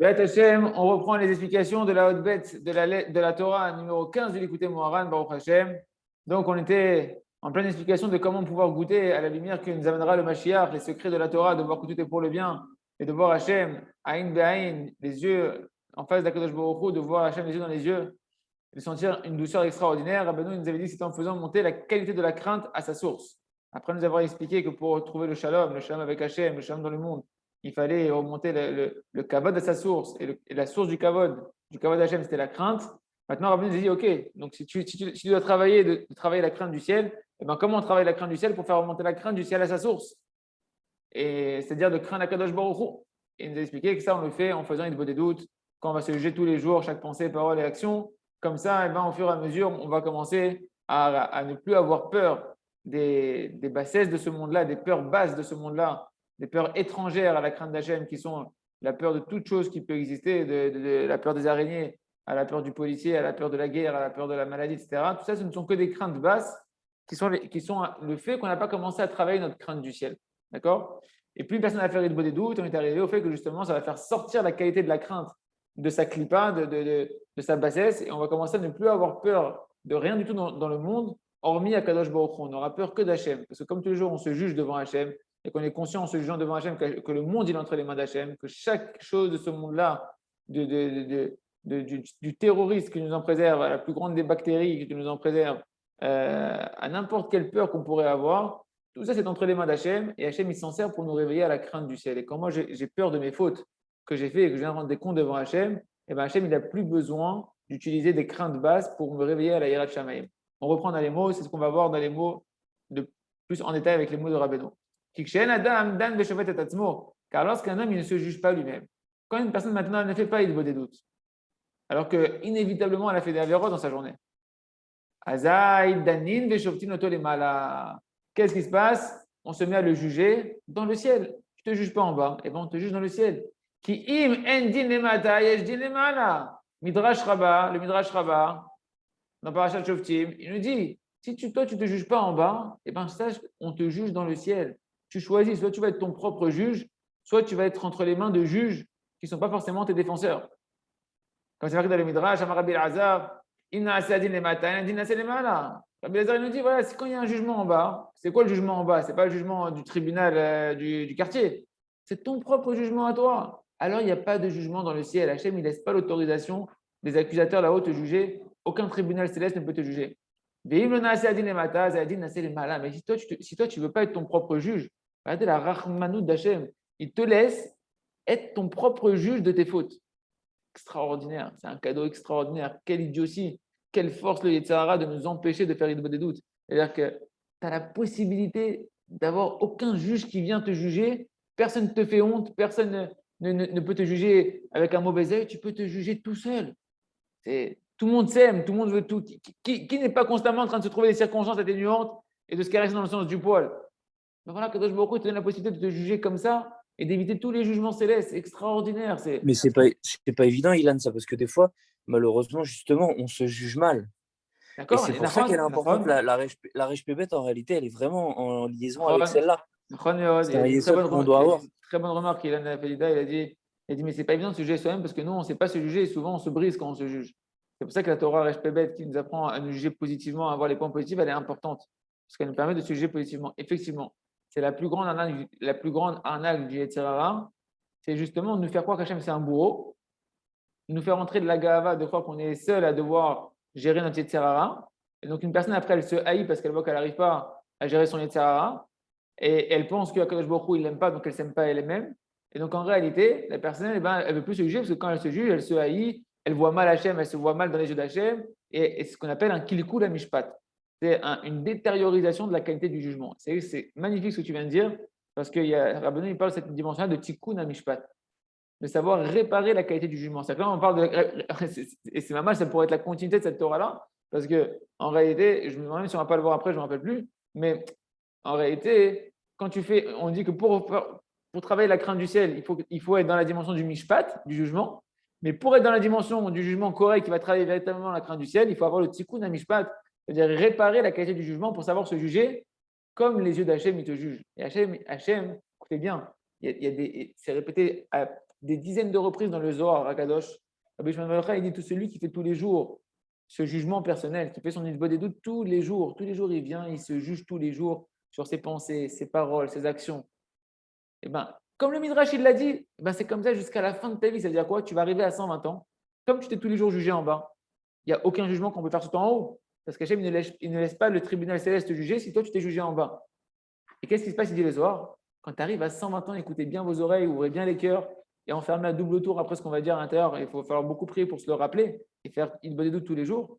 Beth Hashem, on reprend les explications de la haute bête de la Torah numéro 15 de l'Écouté Moharan, Baruch Hashem. Donc, on était en pleine explication de comment pouvoir goûter à la lumière que nous amènera le Mashiach, les secrets de la Torah, de voir que tout est pour le bien et de voir Hashem, Aïn Be'aïn, les yeux en face d'Akadosh Baruch Hu, de voir Hashem les yeux dans les yeux, et de sentir une douceur extraordinaire. Rabbeinu nous avait dit que c'était en faisant monter la qualité de la crainte à sa source. Après nous avoir expliqué que pour trouver le shalom avec Hashem, le shalom dans le monde, il fallait remonter le kavod à sa source. Et la source du kavod Hashem, c'était la crainte. Maintenant, Rabbi nous a dit, OK, donc si tu dois travailler, de travailler la crainte du ciel, eh ben, comment on travaille la crainte du ciel pour faire remonter la crainte du ciel à sa source? Et c'est-à-dire de craindre Akadosh Baruch Hu. Et il nous a expliqué que ça, on le fait en faisant une des doutes, quand on va se juger tous les jours, chaque pensée, parole et action. Comme ça, eh ben, au fur et à mesure, on va commencer à ne plus avoir peur des bassesses de ce monde-là, des peurs basses de ce monde-là, des peurs étrangères à la crainte d'Hachem, qui sont la peur de toute chose qui peut exister, de la peur des araignées, à la peur du policier, à la peur de la guerre, à la peur de la maladie, etc. Tout ça, ce ne sont que des craintes basses qui sont le fait qu'on n'a pas commencé à travailler notre crainte du ciel. D'accord? Et plus une personne a fait le des doutes, on est arrivé au fait que justement, ça va faire sortir la qualité de la crainte de sa clipa, de sa bassesse, et on va commencer à ne plus avoir peur de rien du tout dans le monde, hormis à Kadosh Baruch Hu. On n'aura peur que d'Hachem. Parce que comme tous les jours, on se juge devant Hachem, et qu'on est conscient en se jugeant devant Hachem que le monde il est entre les mains d'Hachem, que chaque chose de ce monde-là, du terroriste qui nous en préserve, à la plus grande des bactéries qui nous en préserve, à n'importe quelle peur qu'on pourrait avoir, tout ça c'est entre les mains d'Hachem, et Hachem il s'en sert pour nous réveiller à la crainte du ciel. Et quand moi j'ai peur de mes fautes que j'ai fait et que je viens rendre des comptes devant Hachem, et bien Hachem il n'a plus besoin d'utiliser des craintes basses pour me réveiller à la Yirat Shamayim. On reprend dans les mots, c'est ce qu'on va voir dans les mots de plus en détail avec les mots de Rabbeinu. Car lorsqu'un homme il ne se juge pas lui-même, quand une personne maintenant ne fait pas il vaut des doutes, alors que inévitablement elle a fait des avéros dans sa journée. Qu'est-ce qui se passe? On se met à le juger dans le ciel. Je ne te juge pas en bas, et bien on te juge dans le ciel. Ki im en din lemata yesh din lemala. Midrash Rabbah, le Midrash Rabbah, dans Parashat Shoftim, il nous dit, si toi tu ne te juges pas en bas, et bien sache on te juge dans le ciel. Tu choisis, soit tu vas être ton propre juge, soit tu vas être entre les mains de juges qui ne sont pas forcément tes défenseurs. Comme c'est marqué dans le Midrash, Amar Rabbi Elazar, Inna asadin les matins, Rabbi Elazar, il nous dit, voilà, quand il y a un jugement en bas, c'est quoi le jugement en bas? Ce n'est pas le jugement du tribunal du quartier, c'est ton propre jugement à toi. Alors, il n'y a pas de jugement dans le ciel. Hachem, il ne laisse pas l'autorisation des accusateurs là-haut te juger. Aucun tribunal céleste ne peut te juger. Mais si toi, tu ne veux pas être ton propre juge, regardez la rachmanout d'Hachem, il te laisse être ton propre juge de tes fautes. Extraordinaire, c'est un cadeau extraordinaire. Quelle idiotie, quelle force le Yetzer Hara de nous empêcher de faire des doutes. C'est-à-dire que tu as la possibilité d'avoir aucun juge qui vient te juger, personne ne te fait honte, personne ne peut te juger avec un mauvais œil, tu peux te juger tout seul. Tout le monde s'aime, tout le monde veut tout. Qui n'est pas constamment en train de se trouver des circonstances atténuantes et de se caresser dans le sens du poil? Donc voilà, Kadosh Baruch Hu te donne la possibilité de te juger comme ça et d'éviter tous les jugements célestes. C'est extraordinaire. Mais c'est pas évident, Ilan, ça, parce que des fois, malheureusement, justement, on se juge mal. Et c'est pour ça qu'elle est importante. La Rech Pébet, en réalité, elle est vraiment en liaison avec celle-là. C'est un yesod qu'on doit avoir. Très bonne remarque, Ilan Felida. Il a dit, mais c'est pas évident de se juger soi-même parce que nous, on ne sait pas se juger et souvent, on se brise quand on se juge. C'est pour ça que la Torah Rech Pébet, qui nous apprend à nous juger positivement, à avoir les points positifs, elle est importante. Parce qu'elle nous permet de se juger positivement. Effectivement, c'est la plus grande arnaque du Yetzer Hara, c'est justement de nous faire croire qu'Hachem c'est un bourreau, de nous faire entrer de la gava, de croire qu'on est seul à devoir gérer notre Yetzer Hara. Et donc une personne après elle se haït parce qu'elle voit qu'elle n'arrive pas à gérer son Yetzer Hara et elle pense qu'Akadosh Baruch Hu il l'aime pas donc elle s'aime pas elle-même. Et donc en réalité la personne elle veut plus se juger parce que quand elle se juge elle se haït, elle voit mal Hachem, elle se voit mal dans les yeux d'Hachem et c'est ce qu'on appelle un kilkul la mishpat. C'est une détériorisation de la qualité du jugement. C'est magnifique ce que tu viens de dire, parce que Rabbeinu il parle de cette dimension de tikkun hamishpat, de savoir réparer la qualité du jugement. C'est là on parle et c'est mal, ça pourrait être la continuité de cette Torah-là, parce qu'en réalité, je me demande même si on ne va pas le voir après, je ne me rappelle plus, mais en réalité, quand on dit que pour travailler la crainte du ciel, il faut être dans la dimension du mishpat, du jugement, mais pour être dans la dimension du jugement correct qui va travailler véritablement la crainte du ciel, il faut avoir le tikkun hamishpat, c'est-à-dire réparer la qualité du jugement pour savoir se juger comme les yeux d'Hachem, ils te jugent. Et Hachem, écoutez bien, c'est répété à des dizaines de reprises dans le Zohar, Akadosh. Rabbi Shimon Bar Yochai, il dit tout celui qui fait tous les jours ce jugement personnel, qui fait son Hitzvot des doutes tous les jours il vient, il se juge tous les jours sur ses pensées, ses paroles, ses actions. Et ben, comme le Midrash il l'a dit, ben c'est comme ça jusqu'à la fin de ta vie. C'est-à-dire quoi? Tu vas arriver à 120 ans, comme tu t'es tous les jours jugé en bas. Il n'y a aucun jugement qu'on peut faire tout en haut. Parce qu'Hachem, il ne laisse pas le tribunal céleste te juger si toi, tu t'es jugé en bas. Et qu'est-ce qui se passe, il dit le Zohar? Quand tu arrives à 120 ans, écoutez bien vos oreilles, ouvrez bien les cœurs et enfermez à double tour après ce qu'on va dire à l'intérieur. Il faut falloir beaucoup prier pour se le rappeler et faire une bonne doute tous les jours.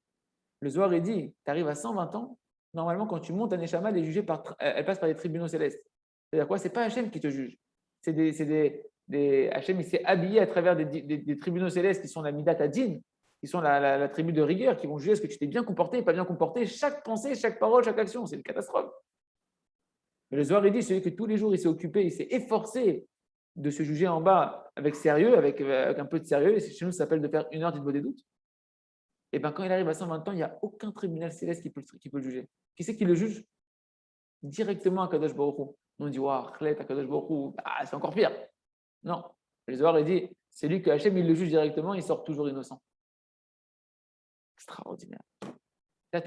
Le Zohar, il dit, tu arrives à 120 ans, normalement, quand tu montes à Neshama, elle passe par les tribunaux célestes. C'est-à-dire quoi? Ce n'est pas Hachem qui te juge. Hachem, il s'est habillé à travers des tribunaux célestes qui sont la Midat Adin, qui sont la tribu de rigueur, qui vont juger est-ce que tu t'es bien comporté ou pas bien comporté, chaque pensée, chaque parole, chaque action. C'est une catastrophe. Mais le Zohar, il dit, celui que tous les jours, il s'est occupé, il s'est efforcé de se juger en bas avec sérieux, avec un peu de sérieux, et chez nous, ça s'appelle de faire une heure d'Hitzvot des doutes. Et bien, quand il arrive à 120 ans, il n'y a aucun tribunal céleste qui peut le juger. Qui c'est qui le juge? Directement à Kadosh Baruch Hu. On dit, waouh, Khlet, à Kadosh Baruch Hu, c'est encore pire. Non. Le Zohar, il dit, c'est lui que Hachem, il le juge directement, il sort toujours innocent. Extraordinaire. Là,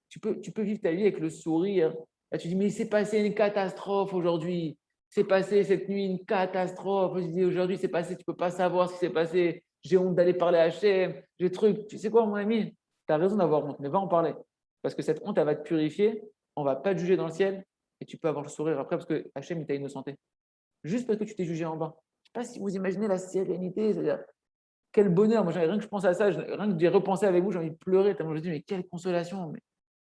tu peux vivre ta vie avec le sourire. Là, tu dis, mais il s'est passé une catastrophe aujourd'hui. C'est passé cette nuit une catastrophe. Je dis, aujourd'hui, c'est passé, tu ne peux pas savoir ce qui s'est passé. J'ai honte d'aller parler à Hachem. J'ai truc. Tu sais quoi, mon ami? Tu as raison d'avoir honte, mais va en parler. Parce que cette honte, elle va te purifier. On ne va pas te juger dans le ciel. Et tu peux avoir le sourire après parce que Hachem, il t'a innocenté. Juste parce que tu t'es jugé en bas. Je ne sais pas si vous imaginez la sérénité. C'est-à-dire, quel bonheur. Moi, rien que je pense à ça, rien que d'y repenser avec vous, j'ai envie de pleurer. Tellement je dis, mais quelle consolation.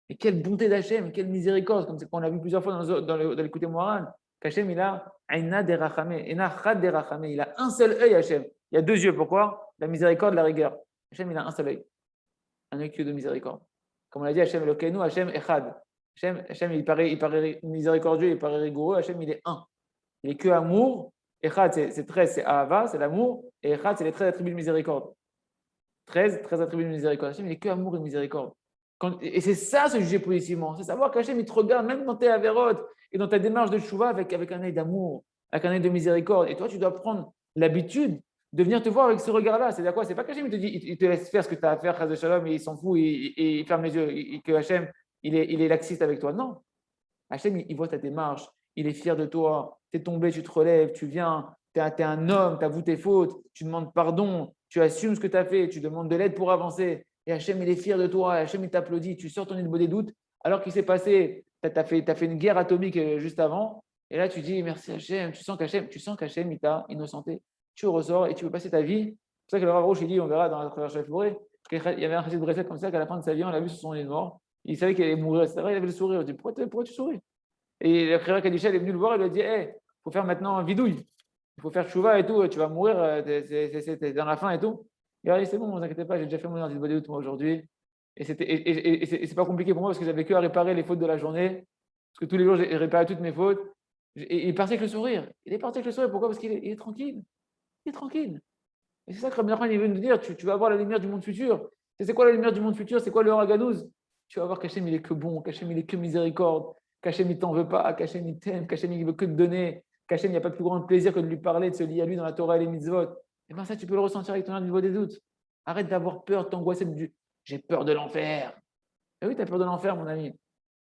Mais quelle bonté d'Hachem, quelle miséricorde, comme c'est qu'on l'a vu plusieurs fois dans l'écouté Moharan, qu'Hachem, il a Aina de Rachamé, Ena Chad de Rachamé, il a un seul œil, Hachem. Il y a deux yeux, pourquoi? La miséricorde, la rigueur. Hachem, il a un seul œil, un œil de miséricorde. Comme on l'a dit, Hachem, Elokeinu, Hachem, Echad. Hachem, il paraît miséricordieux, il paraît rigoureux, Hachem, il est un. Il est que amour. Echad, c'est 13, c'est Ahava, c'est l'amour, et Echad, c'est les 13 attributs de miséricorde. 13 attributs de miséricorde. Hachem, il est que amour et miséricorde. Et c'est ça, se juger positivement. C'est savoir qu'Hachem, il te regarde même dans tes avérotes et dans ta démarche de chouva avec un œil d'amour, avec un œil de miséricorde. Et toi, tu dois prendre l'habitude de venir te voir avec ce regard-là. C'est-à-dire quoi? C'est pas qu'Hachem, il te dit, il te laisse faire ce que tu as à faire, Chaz de Shalom, et il s'en fout, et il ferme les yeux, et que Hachem, il est laxiste avec toi. Non. Hachem, il voit ta démarche, il est fier de toi. Tu es tombé, tu te relèves, tu viens, tu es un homme, tu avoues tes fautes, tu demandes pardon, tu assumes ce que tu as fait, tu demandes de l'aide pour avancer. Et Hachem, il est fier de toi, Hachem, il t'applaudit, tu sors ton Hitzvot des doutes, alors qu'il s'est passé, tu as fait une guerre atomique juste avant, et là tu dis merci Hachem, tu sens qu'Hachem, il t'a innocenté, tu ressors et tu peux passer ta vie. C'est pour ça que le Rav Rouch, il dit, on verra dans la première chef forêt, il y avait un chassid de Breslet comme ça, qu'à la fin de sa vie, on l'a vu sur son lit de mort, il savait qu'il allait mourir, etc. Il avait le sourire, il dit pourquoi tu souris? Et le frère Kadisha est venu le voir, il lui a dit, il faut faire maintenant un vidouille, il faut faire chouva et tout, tu vas mourir, c'est dans la fin et tout. Il a dit, c'est bon, ne vous inquiétez pas, j'ai déjà fait mon heure d'Hitzvot moi aujourd'hui. Et c'est pas compliqué pour moi parce que j'avais que à réparer les fautes de la journée. Parce que tous les jours, j'ai réparé toutes mes fautes. Et il est parti avec le sourire. Il est parti avec le sourire. Pourquoi? Parce qu'il est tranquille. Il est tranquille. Et c'est ça que Rabbi Nachman, il veut nous dire, tu vas voir la lumière du monde futur. C'est quoi la lumière du monde futur? C'est quoi le Haganouz? Tu vas voir qu'Hachem, il est que bon, qu'Hachem, il est que miséricorde, qu'Hachem, il t'en veut pas, qu'Hachem, il t'aime, qu'Hachem, il veut que te donner, qu'Hachem, il n'y a pas de plus grand plaisir que de lui parler, de se lier à lui dans la Torah et les mitzvot. Et bien ça, tu peux le ressentir avec ton niveau des doutes. Arrête d'avoir peur, t'angoisser j'ai peur de l'enfer. Et oui, tu as peur de l'enfer, mon ami.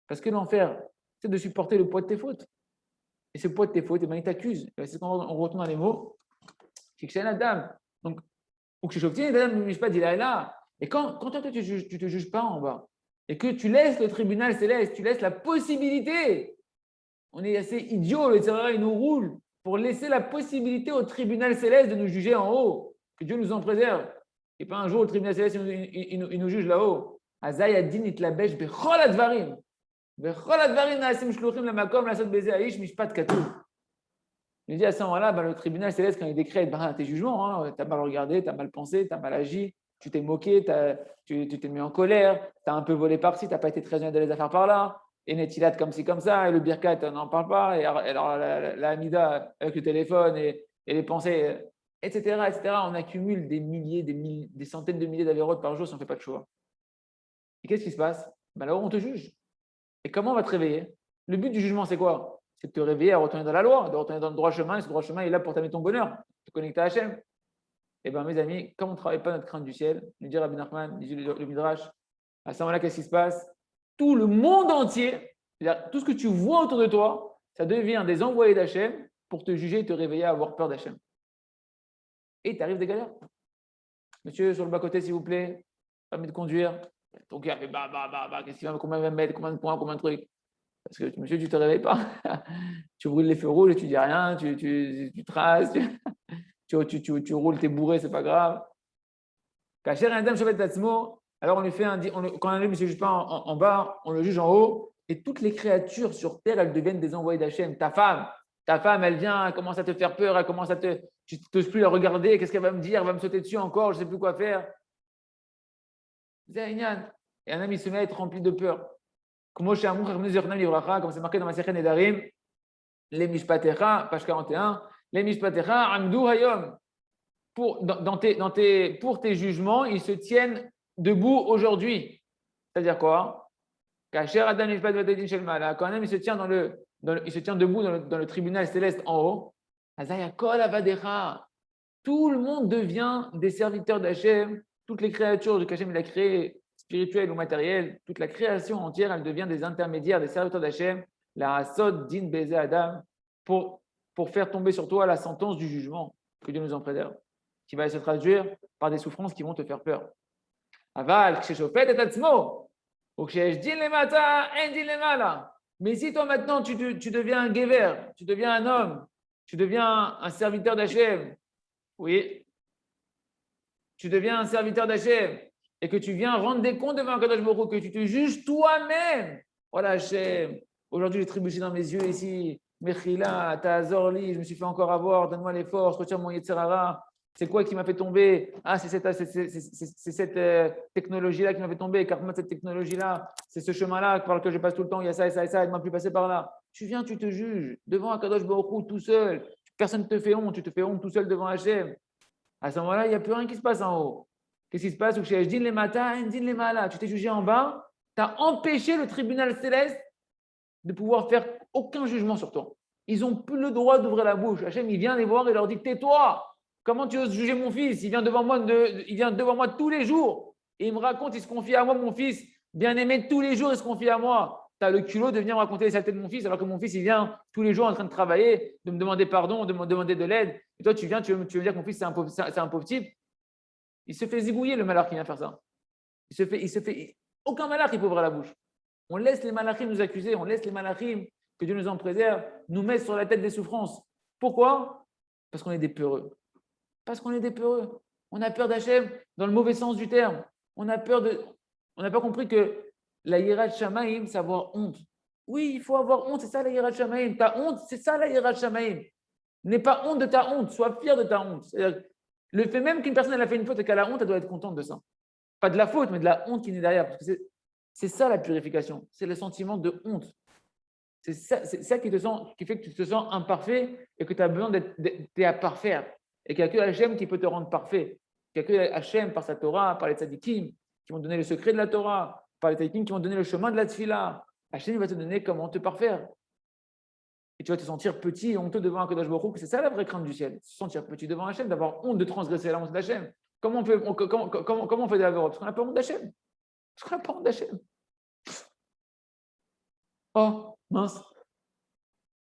Parce que l'enfer, c'est de supporter le poids de tes fautes. Et ce poids de tes fautes, il t'accuse. C'est quand on retourne dans les mots. Dame. Donc, ou que je Dame ne juge pas, dit là. Et quand toi, tu ne te juges pas en bas, et que tu laisses le tribunal céleste, tu laisses la possibilité, on est assez idiots, le Tzara, il nous roule pour laisser la possibilité au tribunal céleste de nous juger en haut. Que Dieu nous en préserve. Et pas un jour, le tribunal céleste, il nous juge là-haut. Azaï adin itlabèche bechol advarim. Bechol advarim naasim shluchim lamakom lasot beze aish mishpat katuv. Il dit à ce moment-là, le tribunal céleste, quand il décrète tes jugements, tu as mal regardé, tu as mal pensé, tu as mal agi, tu t'es moqué, tu t'es mis en colère, tu as un peu volé par-ci, tu n'as pas été très honnête de les affaires par-là, et Netilat comme ci, comme ça, et le Birkat, on n'en parle pas, et alors la Hamida avec le téléphone et les pensées, etc., etc. On accumule des milliers, des centaines de milliers d'avérotes par jour si on ne fait pas de choix. Et qu'est-ce qui se passe? Alors on te juge. Et comment on va te réveiller? Le but du jugement, c'est quoi? c'est de te réveiller à retourner dans la loi, de retourner dans le droit chemin. Et ce droit chemin est là pour t'amener ton bonheur, te connecter à Hachem. Eh bien, mes amis, comme on ne travaille pas notre crainte du ciel, nous dit Rabbi Nachman, nous dit le Midrash, à ce moment-là, qu'est-ce qui se passe? Tout le monde entier, c'est-à-dire tout ce que tu vois autour de toi, ça devient des envoyés d'Hachem pour te juger et te réveiller à avoir peur d'Hachem. Et tu arrives des galères. Monsieur, sur le bas-côté, s'il vous plaît, permis de conduire. Ton cœur fait qu'est-ce qu'il va, combien il va me mettre, combien de points, combien de trucs. Parce que monsieur, tu ne te réveilles pas. Tu brûles les feux rouges et tu dis rien, tu traces, tu roules, tu es bourré, c'est pas grave. Alors on lui fait quand un homme ne se juge pas en bas, on le juge en haut. Et toutes les créatures sur terre, elles deviennent des envoyés d'Hachem. Ta femme, elle vient, elle commence à te faire peur, tu n'oses plus la regarder, qu'est-ce qu'elle va me dire, elle va me sauter dessus encore, je ne sais plus quoi faire. Et un homme, il se met à être rempli de peur. Comme c'est marqué dans ma Masechet Nedarim, les Mishpatecha, page 41, les Mishpatecha, Amdou Hayom. Pour tes jugements, ils se tiennent debout aujourd'hui. C'est-à-dire quoi? Quand un homme il se tient il se tient debout dans le tribunal céleste en haut, tout le monde devient des serviteurs d'Hachem. Toutes les créatures qu'Hachem a créées, spirituelles ou matérielles, toute la création entière, elle devient des intermédiaires, des serviteurs d'Hachem, la Hasod Din Beze Adam, pour faire tomber sur toi la sentence du jugement que Dieu nous en préserve, qui va se traduire par des souffrances qui vont te faire peur. Aval, Ksheshofet et Atzmo, ou Ksheshdin le Mata, Endin le Mala. Mais si toi maintenant tu deviens un Gever, tu deviens un homme, tu deviens un serviteur d'Hachem, oui, tu deviens un serviteur d'Hachem et que tu viens rendre des comptes devant Kadosh Baruch Hu, que tu te juges toi-même. Voilà, Hachem, aujourd'hui j'ai trébuché dans mes yeux ici. Mechila, Ta'azorli, je me suis fait encore avoir, donne-moi les forces, retire mon Yetzirara. C'est quoi qui m'a fait tomber? Ah, c'est cette technologie-là qui m'a fait tomber. Écarte-moi de cette technologie-là. C'est ce chemin-là par lequel je passe tout le temps. Il y a ça et ça et ça. Il ne m'a plus passé par là. Tu viens, tu te juges devant Akadosh Baruch Hu tout seul. Personne ne te fait honte. Tu te fais honte tout seul devant Hachem. À ce moment-là, il n'y a plus rien qui se passe en haut. Qu'est-ce qui se passe? Tu t'es jugé en bas. Tu as empêché le tribunal céleste de pouvoir faire aucun jugement sur toi. Ils n'ont plus le droit d'ouvrir la bouche. Hachem, il vient les voir et leur dit, tais-toi. Comment tu oses juger mon fils? Il vient devant moi tous les jours. Et il me raconte, il se confie à moi, mon fils, bien-aimé, tous les jours, il se confie à moi. Tu as le culot de venir me raconter les saletés de mon fils, alors que mon fils, il vient tous les jours en train de travailler, de me demander pardon, de me demander de l'aide. Et toi, tu veux me dire que mon fils, c'est un pauvre type? Il se fait zigouiller, le malach qui vient faire ça. Aucun malach qui peut ouvrir la bouche. On laisse les malachim nous accuser, on laisse les malachim, que Dieu nous en préserve, nous mettre sur la tête des souffrances. Pourquoi? Parce qu'on est des peureux. Parce qu'on est des peureux. On a peur d'Hachem dans le mauvais sens du terme. On n'a pas compris que la hirat shamaim, c'est avoir honte. Oui, il faut avoir honte, c'est ça la hirat shamaim. Ta honte, c'est ça la hirat shamaim. N'aie pas honte de ta honte, sois fier de ta honte. C'est-à-dire, le fait même qu'une personne elle a fait une faute et qu'elle a honte, elle doit être contente de ça. Pas de la faute, mais de la honte qui est derrière. Parce que c'est ça la purification, c'est le sentiment de honte. C'est ça qui fait que tu te sens imparfait et que tu as besoin d'être à parfaire. Et qu'il n'y a que Hachem qui peut te rendre parfait. Il n'y a que Hachem par sa Torah, par les tzadikim, qui vont donner le secret de la Torah, par les tzadikim qui vont donner le chemin de la tfila. Hachem va te donner comment te parfaire. Et tu vas te sentir petit et honteux devant Akadosh Baruch Hu, que c'est ça la vraie crainte du ciel. Se sentir petit devant Hachem, d'avoir honte de transgresser la honte d'Hachem. Comment on fait de la Parce qu'on n'a pas honte d'Hachem. Parce qu'on n'a pas honte d'Hachem. Oh, mince.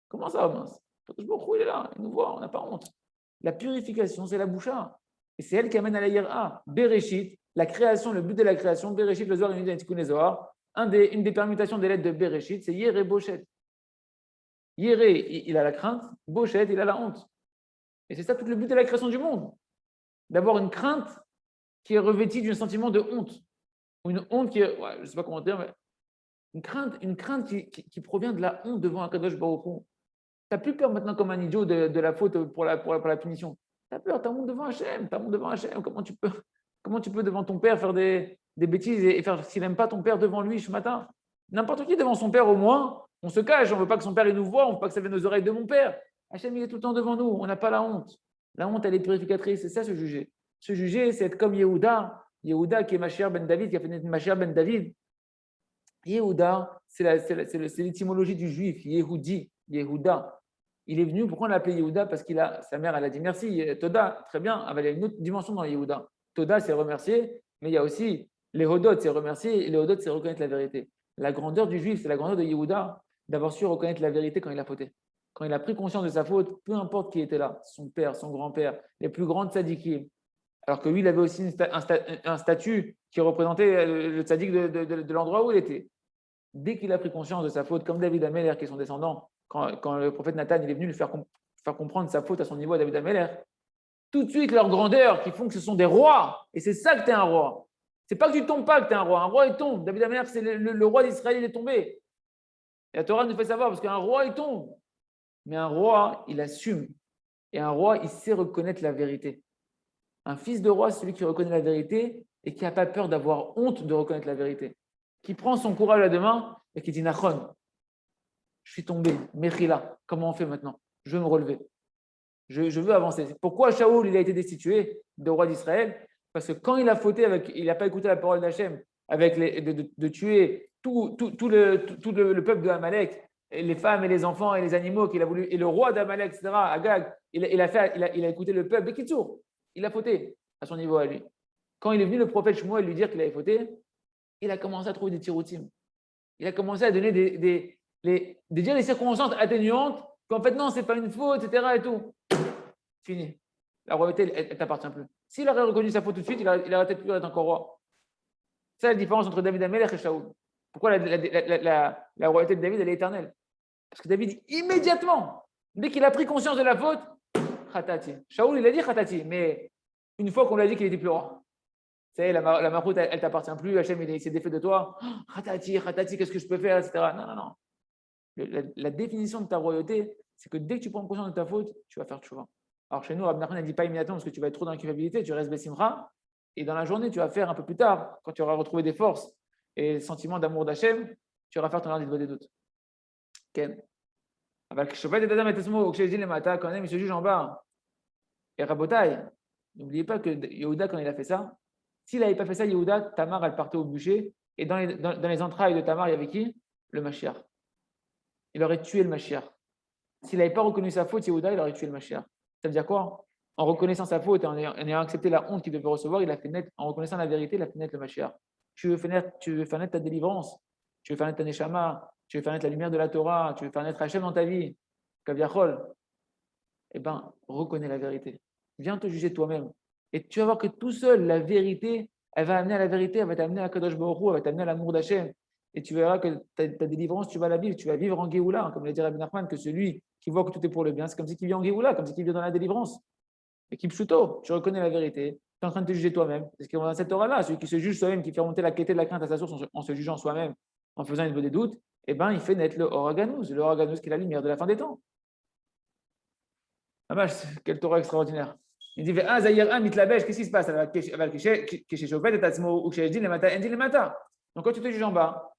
Comment ça, mince? Akadosh Baruch Hu, il est là, il nous voit, on n'a pas honte. La purification, c'est la boucha. Et c'est elle qui amène à la yira. Bereshit, la création, le but de la création, Bereshit, le Zohar, une des permutations des lettres de Bereshit, c'est Yere Bochet. Yere, il a la crainte, Bochet, il a la honte. Et c'est ça tout le but de la création du monde. D'avoir une crainte qui est revêtie d'un sentiment de honte. Ou une honte qui est, je ne sais pas comment dire, mais une crainte qui provient de la honte devant Akadosh Baruch Hu. Tu n'as plus peur maintenant comme un idiot de la faute pour la punition. Tu as peur, tu as honte devant Hachem. Comment tu peux devant ton père faire des bêtises et faire s'il n'aime pas ton père devant lui ce matin? N'importe qui devant son père au moins, on se cache, on ne veut pas que son père il nous voit, on ne veut pas que ça vienne aux oreilles de mon père. Hachem il est tout le temps devant nous, on n'a pas la honte. La honte elle est purificatrice, c'est ça se juger. Se juger c'est être comme Yehuda qui est Mashiach ben David, qui a fait naître Mashiach ben David. Yehuda, c'est l'étymologie du juif, Yehudi. Yehuda. Il est venu, pourquoi on l'a appelé Yehuda? Parce sa mère, elle a dit merci, Toda, très bien. Il y a une autre dimension dans Yehuda. Toda, c'est remercier, mais il y a aussi les Hodot, c'est remercier, et les Hodot, c'est reconnaître la vérité. La grandeur du juif, c'est la grandeur de Yehuda d'avoir su reconnaître la vérité quand il a fauté. Quand il a pris conscience de sa faute, peu importe qui était là, son père, son grand-père, les plus grands tzadikim. Alors que lui, il avait aussi un statut qui représentait le tzadik de l'endroit où il était. Dès qu'il a pris conscience de sa faute, comme David Ameller, qui est son descendant, quand le prophète Nathan il est venu lui faire comprendre sa faute à son niveau à David Ameller, tout de suite leur grandeur qui font que ce sont des rois. Et c'est ça que tu es un roi. C'est pas que tu tombes pas que tu es un roi. Un roi, il tombe. David Ameller, c'est le roi d'Israël, il est tombé. Et la Torah nous fait savoir, parce qu'un roi, il tombe. Mais un roi, il assume. Et un roi, il sait reconnaître la vérité. Un fils de roi, c'est celui qui reconnaît la vérité et qui n'a pas peur d'avoir honte de reconnaître la vérité. Qui prend son courage à deux mains et qui dit Nachon, je suis tombé, Mechila, comment on fait maintenant? Je veux me relever. Je veux avancer. Pourquoi Shaoul il a été destitué de roi d'Israël? Parce que quand il a fauté, il n'a pas écouté la parole d'Hachem de tuer tout le peuple de Amalek, les femmes et les enfants et les animaux qu'il a voulu, et le roi d'Amalek, etc., Agag, il a écouté le peuple. Bekitsour, il a fauté à son niveau à lui. Quand il est venu le prophète Shmuel lui dire qu'il avait fauté, il a commencé à trouver des tiroutim. Il a commencé à donner dire les circonstances atténuantes qu'en fait, non, ce n'est pas une faute, etc. et tout. Fini. La royauté, elle ne t'appartient plus. S'il aurait reconnu sa faute tout de suite, il aurait peut-être pu être encore roi. C'est la différence entre David Amelech et Shaoul. Pourquoi la royauté de David, elle est éternelle? Parce que David, immédiatement, dès qu'il a pris conscience de la faute, Khatati. Shaoul, il a dit Khatati, mais une fois qu'on lui a dit qu'il n'était plus roi. Tu sais, la maroute, elle ne t'appartient plus, Hachem, il s'est défait de toi. Khatati, qu'est-ce que je peux faire, etc. Non. La définition de ta royauté, c'est que dès que tu prends conscience de ta faute, tu vas faire tchouva. Alors chez nous, Rabbi Nachman ne dit pas immédiatement parce que tu vas être trop dans la culpabilité, tu restes Bessimra, et dans la journée, tu vas faire un peu plus tard, quand tu auras retrouvé des forces et le sentiment d'amour d'Hachem, tu vas faire ton ardit des doutes. Ken. Quand il se juge en bas, et Rabotai, n'oubliez pas que Yehuda, quand il a fait ça, s'il n'avait pas fait ça, Yehuda, Tamar, elle partait au bûcher, et dans les entrailles de Tamar, il y avait qui? Le Mashiach. Il aurait tué le Mashiach. S'il n'avait pas reconnu sa faute, Yehuda, il aurait tué le Mashiach. Ça veut dire quoi? En reconnaissant sa faute et en ayant accepté la honte qu'il devait recevoir, il a fait naître, en reconnaissant la vérité, il a fait naître le Mashiach. Tu veux faire naître ta délivrance, tu veux faire naître ta Neshama, tu veux faire naître la lumière de la Torah, tu veux faire naître Hachem dans ta vie, Kaviachol. Eh bien, reconnais la vérité. Viens te juger toi-même. Et tu vas voir que tout seul, la vérité, elle va amener à la vérité, elle va t'amener à Kadosh Baruch Hu, elle va t'amener à l'amour d'Hachem. Et tu verras que ta délivrance, tu vas la vivre, tu vas vivre en Géoula, comme l'a dit Rabbi Nachman, que celui qui voit que tout est pour le bien, c'est comme si il vit en Géoula, comme si il vit dans la délivrance. Et Kipshuto, tu reconnais la vérité, tu es en train de te juger toi-même. Parce qu'on a cette aura-là, celui qui se juge soi-même, qui fait remonter la quête de la crainte à sa source en se jugeant soi-même, en faisant une des doutes, eh bien, il fait naître le Oraganus qui est la lumière de la fin des temps. Ah, quel Torah extraordinaire. Il dit qu'est-ce qui se passe? Donc, quand tu te juges en bas,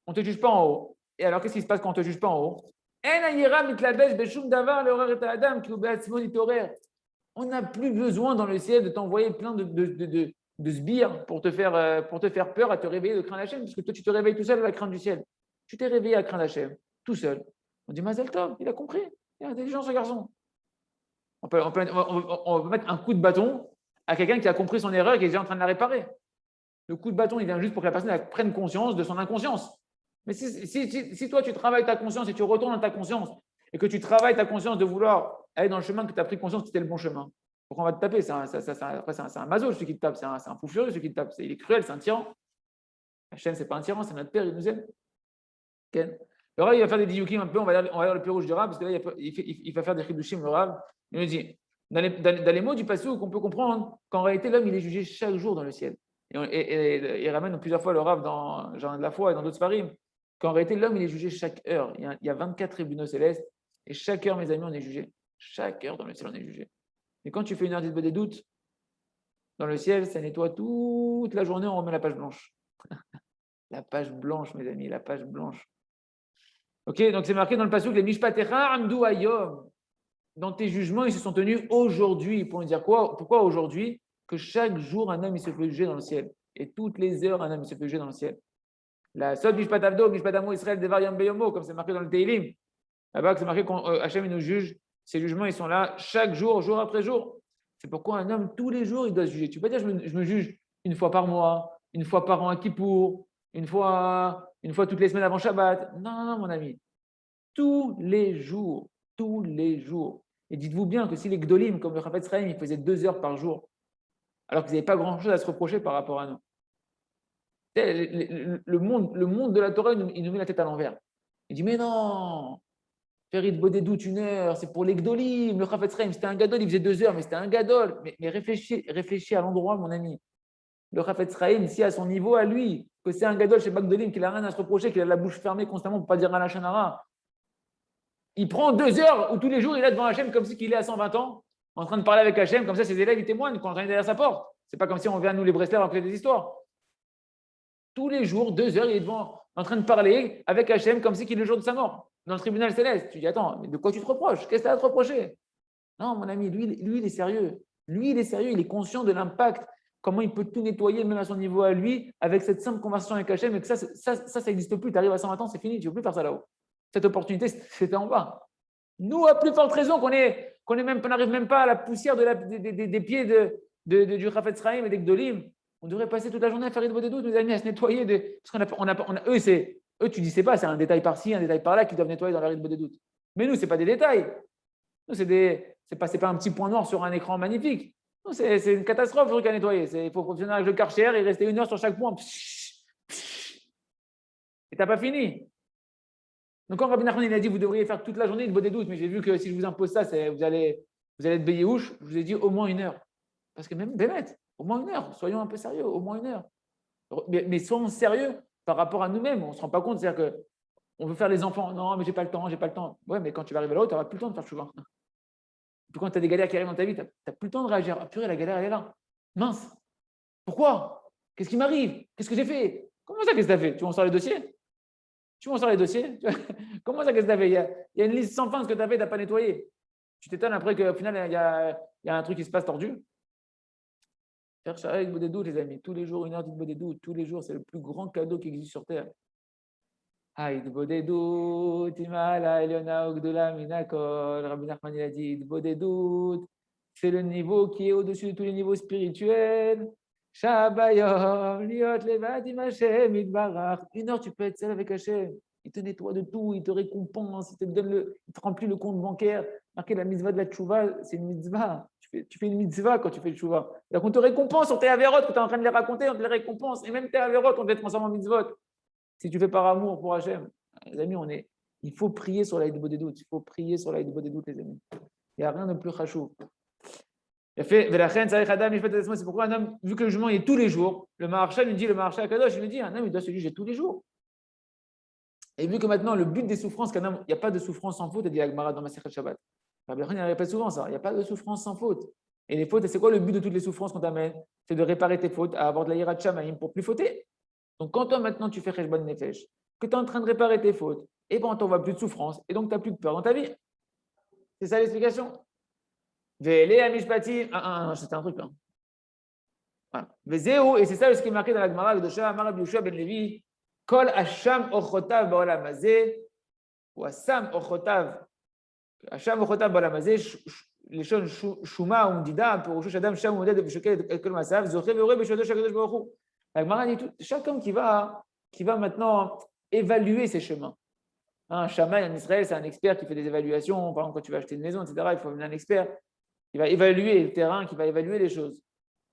on ne te juge pas en haut. Et alors, qu'est-ce qui se passe quand on ne te juge pas en haut? On n'a plus besoin dans le ciel de t'envoyer plein de sbires pour te faire peur, à te réveiller de craindre Hachem, parce que toi, tu te réveilles tout seul à la crainte du ciel. Tu t'es réveillé à craindre Hachem, tout seul. On dit, Mazel Tov, il a compris. Il est intelligent, ce garçon. On peut mettre un coup de bâton à quelqu'un qui a compris son erreur et qui est déjà en train de la réparer. Le coup de bâton, il vient juste pour que la personne prenne conscience de son inconscience. Mais si toi, tu travailles ta conscience et tu retournes dans ta conscience et que tu travailles ta conscience de vouloir aller dans le chemin que tu as pris conscience que c'était le bon chemin, pourquoi on va te taper? C'est un maso, celui qui te tape. C'est un fou furieux, celui qui te tape. Il est cruel, c'est un tyran. Hachem, ce n'est pas un tyran, c'est notre père, il nous aime. Okay. Le Rav, il va faire des diyukim un peu, on va lire le plus rouge du Rav, parce que là, il va faire des chidushim, le Rav. Il nous dit, dans les mots du passouk, on peut comprendre qu'en réalité, l'homme, il est jugé chaque jour dans le ciel. Et il ramène plusieurs fois le Rav dans Jean de la foi et dans d'autres parim, qu'en réalité, l'homme, il est jugé chaque heure. Il y a 24 tribunaux célestes, et chaque heure, mes amis, on est jugé. Chaque heure dans le ciel, on est jugé. Et quand tu fais une heure des doutes, dans le ciel, ça nettoie toute la journée, on remet la page blanche. La page blanche, mes amis, la page blanche. Ok, donc c'est marqué dans le passouk, les mishpatecha amdu hayom. Dans tes jugements, ils se sont tenus aujourd'hui. Pour nous dire quoi? Pourquoi aujourd'hui? Que chaque jour, un homme, il se fait juger dans le ciel. Et toutes les heures, un homme, il se fait juger dans le ciel. La sod mishpat avdo, mishpat amo Israël devar yom beyomo, comme c'est marqué dans le Teilim. Là-bas, c'est marqué qu'Hachem nous juge. Ces jugements, ils sont là chaque jour, jour après jour. C'est pourquoi un homme, tous les jours, il doit se juger. Tu peux pas dire, je me juge une fois par mois, une fois par an à Kippour, une fois toutes les semaines avant Shabbat. Non, non, non, mon ami. Tous les jours, tous les jours. Et dites-vous bien que si les Gdolim, comme le Chafetz Chaim, ils faisaient 2 heures par jour, alors qu'ils n'avaient pas grand-chose à se reprocher par rapport à nous. Le monde de la Torah, il nous met la tête à l'envers. Il dit, mais non, Ferid Bodedou, 1 heure, c'est pour les Gdolim. Le Chafetz Chaim, c'était un gadol, il faisait 2 heures, mais c'était un gadol. Mais réfléchis à l'endroit, mon ami. Le Chafetz Chaim, si à son niveau, à lui, que c'est un gadol chez Bagdolim, qu'il n'a rien à se reprocher, qu'il a la bouche fermée constamment pour ne pas dire à la Shanara, il prend 2 heures où tous les jours, il est devant Hachem comme si il est à 120 ans, en train de parler avec Hachem, comme ça ses élèves, ils témoignent quand on est derrière sa porte. C'est pas comme si on vient, nous, les Breslev, raconter des histoires. Tous les jours, 2 heures, il est devant, en train de parler avec Hachem comme si il est le jour de sa mort, dans le tribunal céleste. Tu dis, attends, mais de quoi tu te reproches? Qu'est-ce que tu as à te reprocher? Non, mon ami, lui, il est sérieux. Lui, il est sérieux, il est conscient de l'impact, comment il peut tout nettoyer, même à son niveau à lui, avec cette simple conversation avec Hachem, et que ça n'existe plus. Tu arrives à 120 ans, c'est fini, tu ne veux plus faire ça là-haut. Cette opportunité, c'était en bas. Nous, à plus forte raison, qu'on n'arrive même pas à la poussière des pieds du Chafetz Chaim et des Gdolim. On devrait passer toute la journée à faire des doutes, nos amis, à se nettoyer. Parce eux, tu dis, c'est pas, c'est un détail par-ci, un détail par-là qu'ils doivent nettoyer dans la rythme des doutes. Mais nous, ce n'est pas des détails. Nous, c'est pas un petit point noir sur un écran magnifique. Nous, c'est une catastrophe à nettoyer. Il faut fonctionner avec le Karcher et rester 1 heure sur chaque point. Et tu n'as pas fini. Donc, quand Rabbi Nachman il a dit vous devriez faire toute la journée de des doutes, mais j'ai vu que si je vous impose ça, vous allez être béhéouche, je vous ai dit au moins 1 heure. Parce que même Bémet, au moins 1 heure, soyons un peu sérieux, au moins 1 heure. Mais soyons sérieux par rapport à nous-mêmes, on ne se rend pas compte, c'est-à-dire qu'on veut faire les enfants, non, mais j'ai pas le temps. Ouais, mais quand tu vas arriver là-haut, tu n'auras plus le temps de faire chouva. Puis quand tu as des galères qui arrivent dans ta vie, tu n'as plus le temps de réagir. Ah, purée, la galère, elle est là. Mince. Pourquoi? Qu'est-ce qui m'arrive? Qu'est-ce que j'ai fait? Comment ça, qu'est-ce que tu as fait? Tu m'en sors les dossiers? Comment ça, qu'est-ce que tu as fait? Il y a une liste sans fin de ce que tu as fait, tu n'as pas nettoyé. Tu t'étonnes après qu'au final, il y a un truc qui se passe tordu. Faire avec des doutes, les amis. Tous les jours, 1 heure de doutes. Tous les jours, c'est le plus grand cadeau qui existe sur Terre. Rabbi Nachman il a dit, c'est le niveau qui est au-dessus de tous les niveaux spirituels. 1 heure, tu peux être seul avec Hachem. Il te nettoie de tout, il te récompense, il te remplit le compte bancaire. Marqué la mitzvah de la tchouva, c'est une mitzvah. Tu fais une mitzvah quand tu fais le tchouva. Donc on te récompense sur tes avérotes, quand tu es en train de les raconter, on te les récompense. Et même tes avérotes, on te les transforme en mitzvot. Si tu fais par amour pour Hachem, les amis, il faut prier sur l'aide des doutes. Il faut prier sur l'aide des doutes, les amis. Il n'y a rien de plus chachou. C'est pourquoi un homme, vu que le jugement est tous les jours, le Maharsha lui dit, le Maharsha Akadosh, il lui dit, un homme, il doit se juger tous les jours. Et vu que maintenant, le but des souffrances, qu'un homme, il n'y a pas de souffrance sans faute, il dit Agmara dans Masechet Shabbat. Rabbi Nachman, il répète souvent ça, il n'y a pas de souffrance sans faute. Et les fautes, c'est quoi le but de toutes les souffrances qu'on t'amène? C'est de réparer tes fautes, à avoir de la hirat shamayim pour plus fauter. Donc quand toi maintenant tu fais cheshbon nefesh, que tu es en train de réparer tes fautes, et ben on t'envoie plus de souffrance, et donc tu n'as plus de peur dans ta vie. C'est ça l'explication. Vele amishpati, c'était un truc là. Voilà. Et c'est ça ce qui est marqué dans la Gemara de Shah Amar Rabbi Yoshua ben Levi, Kol Hasham Ochotav Baolam Hazeh, ou Hasham Ochotav Baolam Hazeh, les choses Shuma ou Mdida, pour Rosh Adam, Sham ou Moded, Beshokel et Kol Masav, Zoché Veure Beshodo Shakadosh Baruch Hu. La Gemara dit chaque homme qui va maintenant évaluer ses chemins. Un shaman en Israël, c'est un expert qui fait des évaluations. Par exemple, quand tu vas acheter une maison, etc., il faut amener un expert qui va évaluer le terrain, qui va évaluer les choses.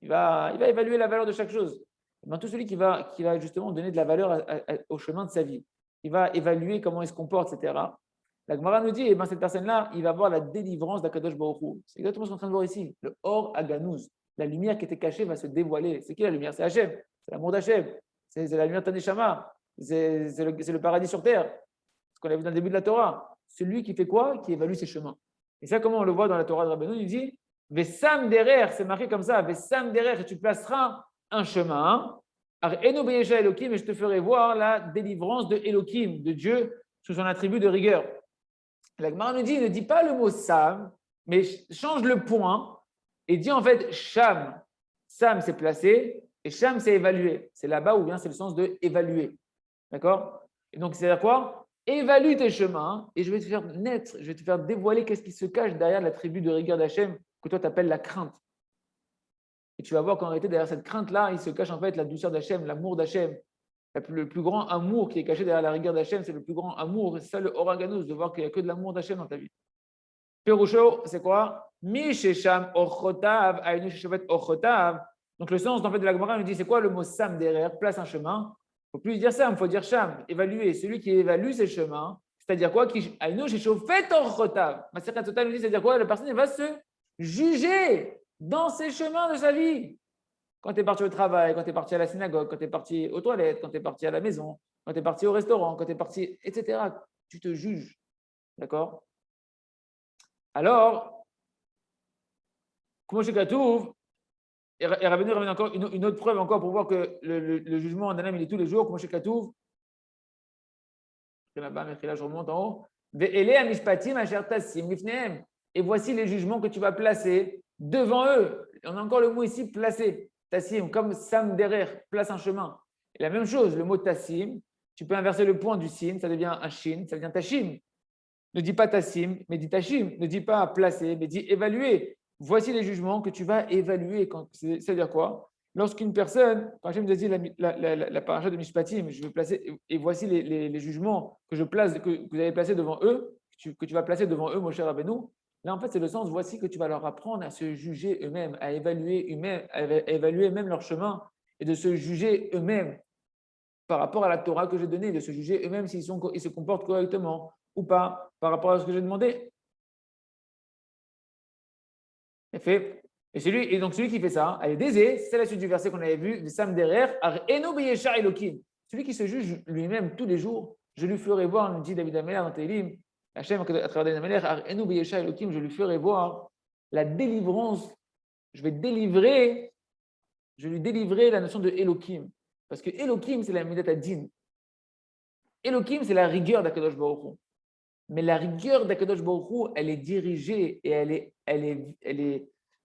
Il va évaluer la valeur de chaque chose. Mais tout celui qui va justement donner de la valeur au chemin de sa vie, il va évaluer comment il se comporte, etc. La Gemara nous dit, cette personne-là, il va voir la délivrance d'Akadosh Baruch Hu. C'est exactement ce qu'on est en train de voir ici. Le Or Aganouz. La lumière qui était cachée va se dévoiler. C'est qui la lumière? C'est Hachem. C'est l'amour d'Hachem. C'est la lumière de Taneshama. C'est le paradis sur terre. Ce qu'on a vu dans le début de la Torah. Celui qui fait quoi? Qui évalue ses chemins. Et ça, comment on le voit dans la Torah de Rabbeinu? Il dit Vesam derer, c'est marqué comme ça. Vesam derer, et tu placeras un chemin. Eno beyecha Elohim, et je te ferai voir la délivrance de Elohim, de Dieu, sous son attribut de rigueur. La Gemara nous dit ne dis pas le mot Sam, mais change le point et dis en fait Sham. Sam, c'est placé. Et Sham, c'est évaluer. C'est là-bas où vient, c'est le sens de évaluer. D'accord? Et donc, c'est-à-dire quoi? évalue tes chemins et je vais te faire naître, je vais te faire dévoiler qu'est-ce qui se cache derrière l'attribut de rigueur d'Hachem que toi tu appelles la crainte. Et tu vas voir qu'en réalité, derrière cette crainte-là, il se cache en fait la douceur d'Hachem, l'amour d'Hachem. Le plus grand amour qui est caché derrière la rigueur d'Hachem, c'est le plus grand amour. C'est ça le Oraganus, de voir qu'il n'y a que de l'amour d'Hachem dans ta vie. Perusho, c'est quoi? Mishesham ochotav, ainu sheshovet ochotav. Donc le sens en fait, de la Gemara nous dit c'est quoi le mot sam derrière? Place un chemin. Il ne faut plus dire sam, il faut dire sham, évaluer. Celui qui évalue ses chemins, c'est-à-dire quoi? Ainu sheshovet ochotav. Ma Masechet Sota nous dit c'est-à-dire quoi? La personne va se juger dans ses chemins de sa vie. Quand tu es parti au travail, quand tu es parti à la synagogue, quand tu es parti aux toilettes, quand tu es parti à la maison, quand tu es parti au restaurant, quand tu es parti, etc. Tu te juges. D'accord? Alors, comment je Katouf, et Rabbeinu ramène encore une autre preuve encore pour voir que le jugement d'un homme, il est tous les jours. Comment je Katouf, là-bas, je remonte en haut. Et voici les jugements que tu vas placer devant eux. On a encore le mot ici, placer. Tassim, comme Sam derrière, place un chemin. Et la même chose, le mot Tassim, tu peux inverser le point du sin, ça devient un shin, ça devient Tashim. Ne dis pas Tassim, mais dis Tashim. Ne dis pas placer, mais dis évaluer. Voici les jugements que tu vas évaluer. C'est-à-dire quoi? Lorsqu'une personne, quand je me dit la paracha de Mishpatim, je vais placer, et voici les jugements que je place, que vous avez placés devant eux, que tu vas placer devant eux, mon cher Rabbeinu. Là, en fait, c'est le sens, voici que tu vas leur apprendre à se juger eux-mêmes, à évaluer même leur chemin et de se juger eux-mêmes par rapport à la Torah que j'ai donnée, de se juger eux-mêmes s'ils se comportent correctement ou pas par rapport à ce que j'ai demandé. Et donc celui qui fait ça, elle est désé, c'est la suite du verset qu'on avait vu, Sam derrière, celui qui se juge lui-même tous les jours, je lui ferai voir, nous dit David Améler dans Télim, Hachem, à travers David Améler, je lui ferai voir la délivrance, je lui délivrer la notion de Elohim. Parce que Elohim, c'est la Midat Adin. Elohim, c'est la rigueur d'Akadosh Baruch Hu. Mais la rigueur d'Akadosh Baruch Hu, elle est dirigée et elle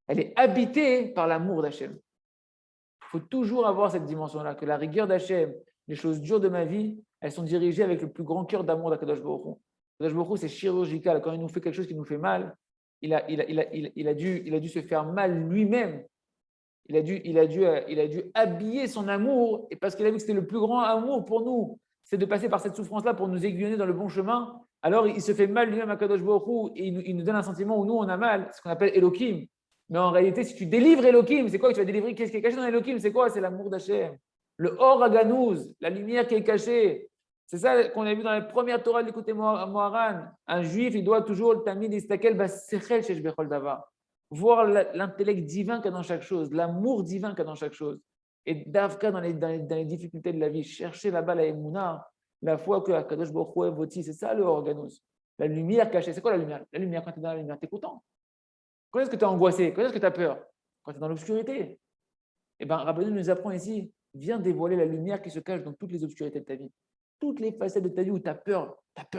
est habitée par l'amour d'Hachem. Il faut toujours avoir cette dimension-là, que la rigueur d'Hachem, les choses dures de ma vie, elles sont dirigées avec le plus grand cœur d'amour d'Akadosh Baruch Hu. Akadosh Baruch Hu, c'est chirurgical. Quand il nous fait quelque chose qui nous fait mal, il a dû se faire mal lui-même. Il a dû habiller son amour, et parce qu'il a vu que c'était le plus grand amour pour nous, c'est de passer par cette souffrance-là pour nous aiguillonner dans le bon chemin. Alors il se fait mal lui-même à Kadosh Baruch Hu, et il nous donne un sentiment où nous on a mal, ce qu'on appelle Elohim. Mais en réalité, si tu délivres Elohim, c'est quoi que tu vas délivrer? Qu'est-ce qui est caché dans Elohim? C'est quoi? C'est l'amour d'Hachem. Le Or Aganouz, la lumière qui est cachée. C'est ça qu'on a vu dans la première Torah de l'écouter Moharan. Un juif, il doit toujours le tamid istakel basechel shesh bechol davar. Voir l'intellect divin qu'il y a dans chaque chose, l'amour divin qu'il y a dans chaque chose. Et d'Avka dans les difficultés de la vie, chercher là-bas la Emouna, la foi que Akadosh Baruch Hu est voti, c'est ça le Organos. La lumière cachée, c'est quoi la lumière? La lumière, quand tu es dans la lumière, tu es content. Quand est-ce que tu es angoissé? Quand est-ce que tu as peur? Quand tu es dans l'obscurité. Et bien, Rabbeinu nous apprend ici, viens dévoiler la lumière qui se cache dans toutes les obscurités de ta vie. Toutes les facettes de ta vie où tu as peur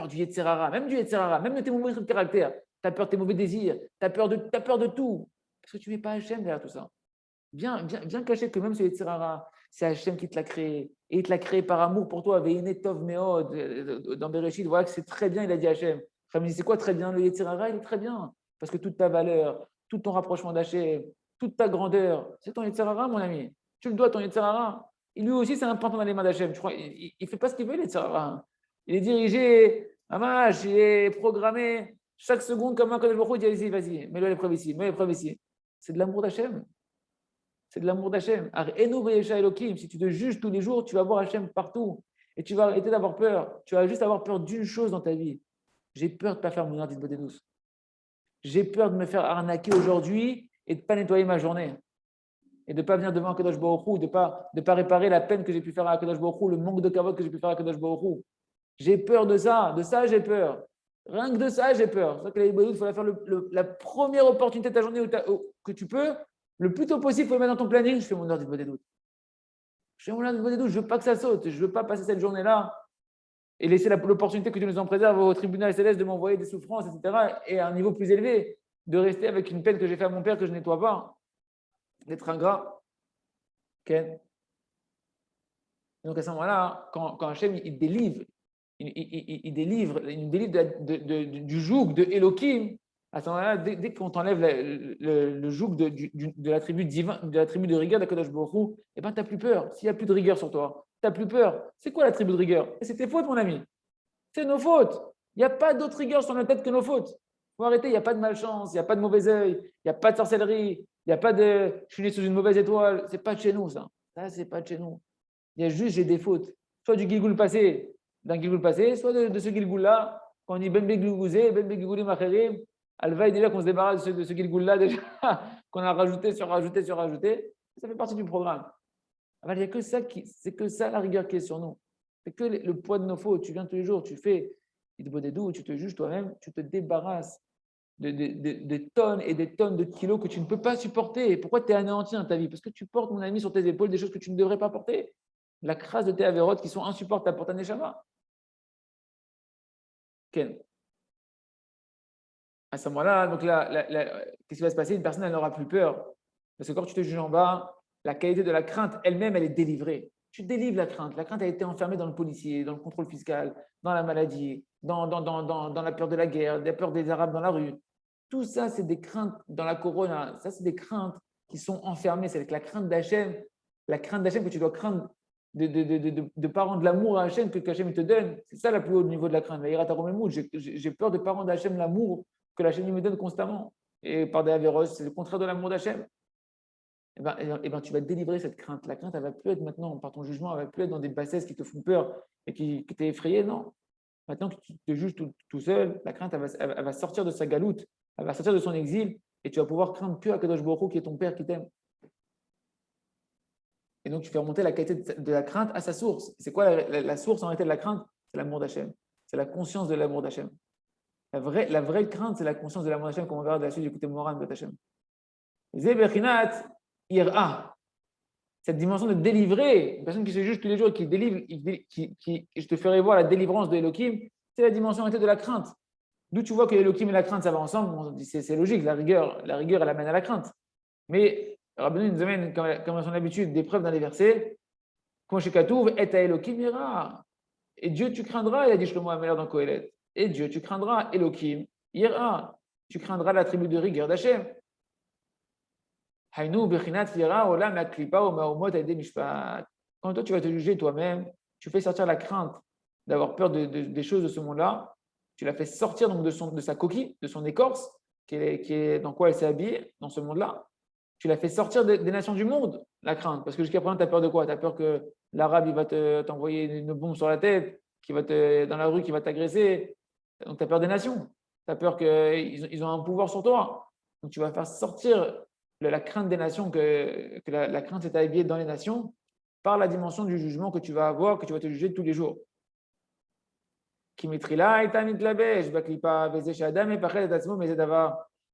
du Yetzirara, même de tes mauvais traits de caractère. Tu as peur de tes mauvais désirs, tu as peur de tout. Parce que tu n'es pas Hachem derrière tout ça. Viens cacher que même ce Yetzirara, c'est Hachem qui te l'a créé. Et il te l'a créé par amour pour toi. Veine Tov Meod, dans Bereshit, voilà que c'est très bien, il a dit Hachem. Hachem dit, c'est quoi très bien? Le Yetzirara, il est très bien. Parce que toute ta valeur, tout ton rapprochement d'Hachem, toute ta grandeur, c'est ton Yetzirara, mon ami. Tu le dois, ton Yetzirara. Et lui aussi, c'est un printemps dans les mains d'Hachem. Il ne fait pas ce qu'il veut, le Yetzirara. Il est dirigé, il est programmé. Chaque seconde, comme un Kadosh Baruch Hu, il dit vas-y, mets-le l'épreuve ici, mets l'épreuve ici. C'est de l'amour d'Hachem. C'est de l'amour d'Hachem. Si tu te juges tous les jours, tu vas voir Hachem partout. Et tu vas arrêter d'avoir peur. Tu vas juste avoir peur d'une chose dans ta vie. J'ai peur de ne pas faire mon heure d'Isbodé douce. J'ai peur de me faire arnaquer aujourd'hui et de ne pas nettoyer ma journée. Et de ne pas venir devant Kadosh Baruch Hu, de ne pas réparer la peine que j'ai pu faire à Kadosh Baruch Hu, le manque de kavod que j'ai pu faire à Kadosh Baruch Hu. J'ai peur de ça j'ai peur. Rien que de ça, j'ai peur. C'est pour ça que il faut faire la première opportunité de ta journée que tu peux, le plus tôt possible, il faut le mettre dans ton planning. Je fais mon heure du doute. Je fais mon heure du doute. Je ne veux pas que ça saute. Je ne veux pas passer cette journée-là et laisser l'opportunité que tu nous en préserves au tribunal céleste de m'envoyer des souffrances, etc. Et à un niveau plus élevé, de rester avec une peine que j'ai fait à mon père que je ne nettoie pas, d'être ingrat. Okay. Donc à ce moment-là, quand Hachem il délivre il délivre du joug de Elohim. À ce moment-là, dès qu'on t'enlève le joug de l'attribut divin, de l'attribut de rigueur d'Akadosh Baruch Hu, eh ben, tu n'as plus peur. S'il n'y a plus de rigueur sur toi, tu n'as plus peur. C'est quoi l'attribut de rigueur? C'est tes fautes, mon ami. C'est nos fautes. Il n'y a pas d'autre rigueur sur notre tête que nos fautes. Il faut arrêter. Il n'y a pas de malchance, il n'y a pas de mauvais œil, il n'y a pas de sorcellerie, il n'y a pas de je suis né sous une mauvaise étoile. C'est pas de chez nous, ça. Ça, c'est pas de chez nous. Il y a juste j'ai des fautes. Soit du Gilgoul passé, d'un Gilgoul passé, soit de ce Gilgoul-là. Quand on dit Ben Beglougouzé, Ben Beglougouli Macherim, Alvaï, déjà qu'on se débarrasse de ce Gilgoul-là, déjà, qu'on a rajouté, surajouté, ça fait partie du programme. Alors, il n'y a que ça, c'est que ça la rigueur qui est sur nous. C'est que le poids de nos fautes. Tu viens tous les jours, tu fais Idbodedou, tu te juges toi-même, tu te débarrasses de tonnes et des tonnes de kilos que tu ne peux pas supporter. Pourquoi tu es anéanti dans ta vie? Parce que tu portes, mon ami, sur tes épaules des choses que tu ne devrais pas porter. La crasse de tes avérotes qui sont insupportables pour ta neshama. Ken. À ce moment-là, donc là, qu'est-ce qui va se passer? Une personne, elle n'aura plus peur. Parce que quand tu te juges en bas, la qualité de la crainte elle-même, elle est délivrée. Tu délivres la crainte. La crainte a été enfermée dans le policier, dans le contrôle fiscal, dans la maladie, dans la peur de la guerre, la peur des Arabes dans la rue. Tout ça, c'est des craintes dans la corona. Ça, c'est des craintes qui sont enfermées. C'est avec la crainte d'Hachem que tu dois craindre de parents de l'amour à Hachem que Hachem te donne. C'est ça le plus haut niveau de la crainte. J'ai peur de parents d'Hachem l'amour que Hachem me donne constamment. Et par des avéros, c'est le contraire de l'amour d'Hachem. Tu vas délivrer cette crainte. La crainte, elle ne va plus être maintenant, par ton jugement, elle ne va plus être dans des bassesses qui te font peur et qui t'effrayent. Non. Maintenant que tu te juges tout seul, la crainte, elle va sortir de sa galoute, elle va sortir de son exil et tu vas pouvoir craindre que Akadosh Baruch Hu, qui est ton père qui t'aime. Et donc, tu fais remonter la qualité de la crainte à sa source. C'est quoi la source en réalité de la crainte? C'est l'amour d'Hachem. C'est la conscience de l'amour d'Hachem. La vraie crainte, c'est la conscience de l'amour d'Hachem, comme on verra de la suite du côté moral de Hachem. Zebechinat ira. Cette dimension de délivrer, une personne qui se juge tous les jours et qui délivre, je te ferai voir la délivrance de Elohim, c'est la dimension en réalité de la crainte. D'où tu vois que Elohim et la crainte, ça va ensemble. On dit c'est logique, la rigueur, elle amène à la crainte. Mais Rabbeinu nous amène, comme à son habitude, des preuves dans les versets. Et à Elohim ira. Et Dieu, tu craindras, il a dit Shlomo Améler dans Kohelet. Et Dieu, tu craindras, Elohim ira. Tu craindras l'attribut de rigueur d'Hachem. Quand toi, tu vas te juger toi-même, tu fais sortir la crainte d'avoir peur des choses de ce monde-là, tu la fais sortir donc de sa coquille, de son écorce, qui est dans quoi elle s'est habillée, dans ce monde-là. Tu la fais sortir des nations du monde, la crainte. Parce que jusqu'à présent, tu as peur de quoi? Tu as peur que l'Arabe il va t'envoyer une bombe sur la tête, dans la rue, qui va t'agresser. Donc, tu as peur des nations. Tu as peur qu'ils ont un pouvoir sur toi. Donc, tu vas faire sortir la crainte des nations, que la crainte est habillée dans les nations, par la dimension du jugement que tu vas avoir, que tu vas te juger tous les jours.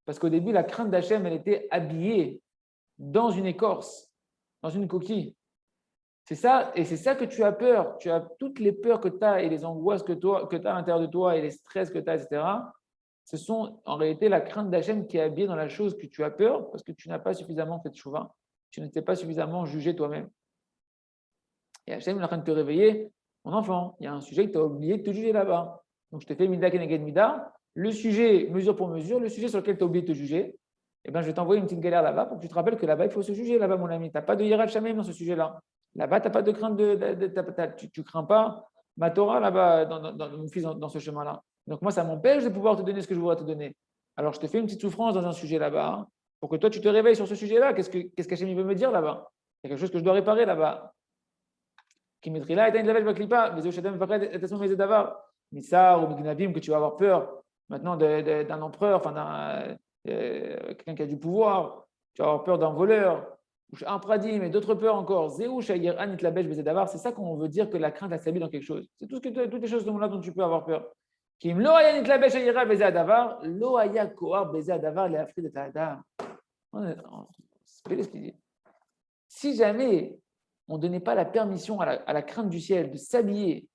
Parce qu'au début, la crainte d'Hachem, elle était habillée dans une écorce, dans une coquille. C'est ça, et c'est ça que tu as peur. Tu as toutes les peurs que tu as et les angoisses que tu as à l'intérieur de toi et les stress que tu as, etc. Ce sont en réalité la crainte d'Hachem qui est habillée dans la chose que tu as peur parce que tu n'as pas suffisamment fait de chouva, tu ne t'es pas suffisamment jugé toi-même. Et Hachem est en train de te réveiller, mon enfant, il y a un sujet que tu as oublié de te juger là-bas. Donc je te fais Mida Keneged Mida, le sujet mesure pour mesure, le sujet sur lequel tu as oublié de te juger, je vais t'envoyer une petite galère là-bas pour que tu te rappelles que là-bas, il faut se juger là-bas, mon ami. Tu n'as pas de hiérarchie Shamem dans ce sujet-là. Là-bas, tu n'as pas de crainte tu ne crains pas ma Torah là-bas, mon fils, dans ce chemin-là. Donc moi, ça m'empêche de pouvoir te donner ce que je voudrais te donner. Alors je te fais une petite souffrance dans un sujet là-bas, pour que toi, tu te réveilles sur ce sujet-là. Qu'est-ce qu'Hachem veut me dire là-bas? Il y a quelque chose que je dois réparer là-bas. Que tu vas avoir peur maintenant d'un empereur, enfin quelqu'un qui a du pouvoir, tu vas avoir peur d'un voleur, un pradim et d'autres peurs encore. C'est ça qu'on veut dire que la crainte a s'habille dans quelque chose. C'est toutes les choses dont tu peux avoir peur. Si jamais on ne donnait pas la permission à la crainte du ciel de s'habiller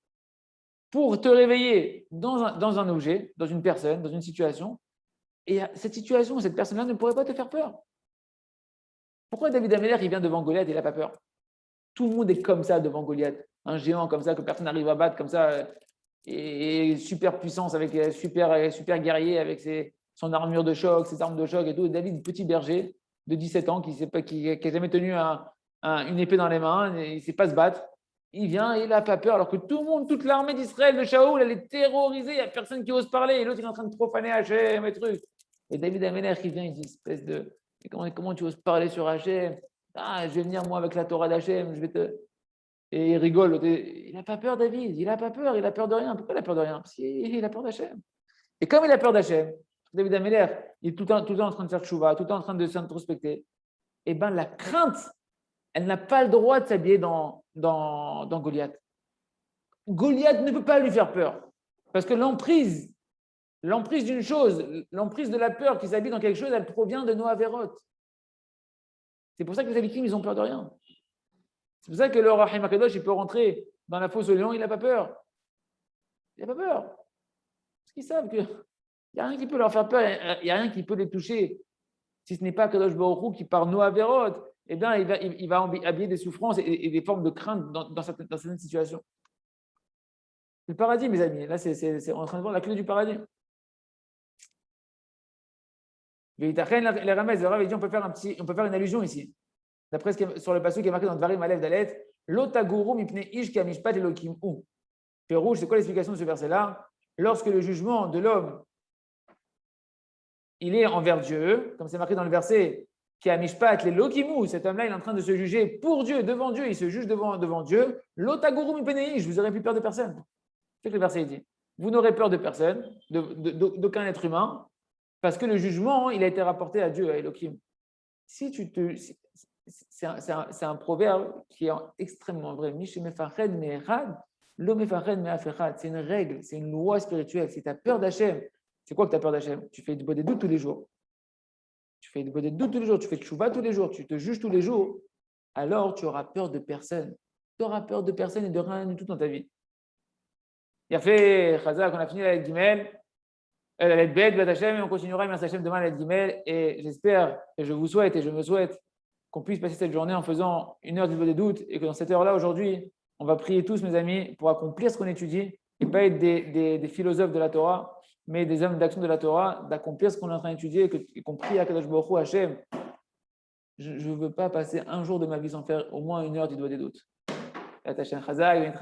pour te réveiller dans un objet, dans une personne, dans une situation, et cette situation, cette personne-là ne pourrait pas te faire peur. Pourquoi David Améler, il vient devant Goliath et il n'a pas peur? Tout le monde est comme ça devant Goliath. Un géant comme ça que personne n'arrive à battre, comme ça. et super puissance, avec super guerrier, avec son armure de choc, ses armes de choc et tout. David, petit berger de 17 ans qui n'a jamais tenu une épée dans les mains, il ne sait pas se battre. Il vient, il n'a pas peur, alors que tout le monde, toute l'armée d'Israël, de Shaoul, elle est terrorisée, il n'y a personne qui ose parler, et l'autre, il est en train de profaner Hachem et trucs. Et David Améler qui vient, il dit, espèce de, comment tu oses parler sur Hachem? Ah, je vais venir, moi, avec la Torah d'Hachem, je vais te. Et il rigole. Il n'a pas peur, David, il n'a pas peur, il a peur de rien. Pourquoi il a peur de rien? Parce qu'il a peur d'Hachem. Et comme il a peur d'Hachem, David Améler, il est tout le temps en train de faire tchouva, tout le temps en train de s'introspecter. Et bien, la crainte, elle n'a pas le droit de s'habiller dans Goliath. Goliath ne peut pas lui faire peur. Parce que l'emprise d'une chose, l'emprise de la peur qui s'habille dans quelque chose, elle provient de nos avérotes. C'est pour ça que les Havikim, ils n'ont peur de rien. C'est pour ça que le Rahim Akadosh, il peut rentrer dans la fosse au lion, il n'a pas peur. Il n'a pas peur. Parce qu'ils savent qu'il n'y a rien qui peut leur faire peur, il n'y a rien qui peut les toucher. Si ce n'est pas Kadosh Baruch Hu qui, par nos avérotes, eh bien, il va habiller des souffrances et des formes de crainte dans certaines situations. C'est le paradis, mes amis. Là, c'est en train de voir la clé du paradis. Les Ramès, le Rav dit on peut faire une allusion ici. D'après sur le passage qui est marqué dans Dvarim Alev Dalet, Lotaguru mipne ish kamishpat elokim ou. Rouge, c'est quoi l'explication de ce verset-là? Lorsque le jugement de l'homme, il est envers Dieu, comme c'est marqué dans le verset, qui a mishpat l'elokimu, cet homme-là, il est en train de se juger pour Dieu, devant Dieu, il se juge devant Dieu. Lotaguru mipne ish, vous n'aurez plus peur de personne. C'est ce que le verset dit. Vous n'aurez peur de personne, d'aucun être humain, parce que le jugement, il a été rapporté à Dieu, à Elohim. C'est un proverbe qui est extrêmement vrai. C'est une règle, c'est une loi spirituelle. Si tu as peur d'Hachem, c'est quoi que tu as peur d'Hachem? Tu fais des doutes tous les jours. Tu fais des doutes tous les jours, tu fais tchouva tous les jours, tu te juges tous les jours. Alors tu auras peur de personne. Tu auras peur de personne et de rien du tout dans ta vie. Il a fait Chazak, on a fini la lettre Gimel, la lettre Bet, Bet Hachem, et on continuera, merci Hachem, demain la lettre Gimel. Et j'espère, et je vous souhaite, et je me souhaite qu'on puisse passer cette journée en faisant une heure du des doutes, et que dans cette heure-là, aujourd'hui, on va prier tous, mes amis, pour accomplir ce qu'on étudie, et pas être des philosophes de la Torah, mais des hommes d'action de la Torah, d'accomplir ce qu'on est en train d'étudier, et qu'on prie à Kadosh Baruch Hu, Hachem. Je ne veux pas passer un jour de ma vie sans faire au moins une heure du des doutes. Hachem Chazak,